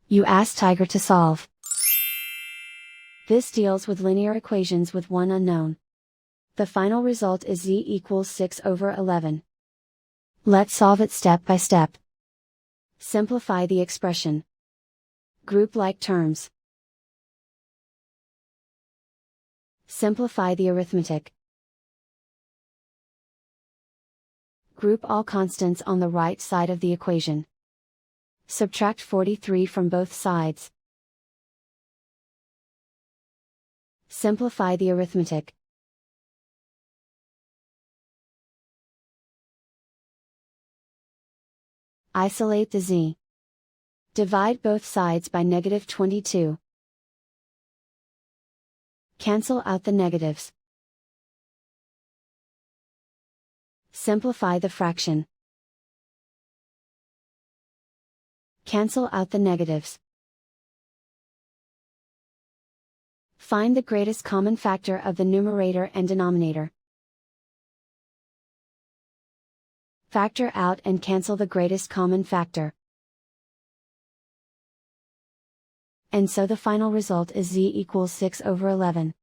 You ask Tiger to solve. This deals with linear equations with one unknown. The final result is z equals 6/11. Let's solve it step by step. Simplify the expression. Group like terms. Simplify the arithmetic. Group all constants on the right side of the equation. Subtract 43 from both sides. Simplify the arithmetic. Isolate the z. Divide both sides by -22. Cancel out the negatives. Simplify the fraction. Cancel out the negatives. Find the greatest common factor of the numerator and denominator. Factor out and cancel the greatest common factor. And so the final result is z equals 6/11.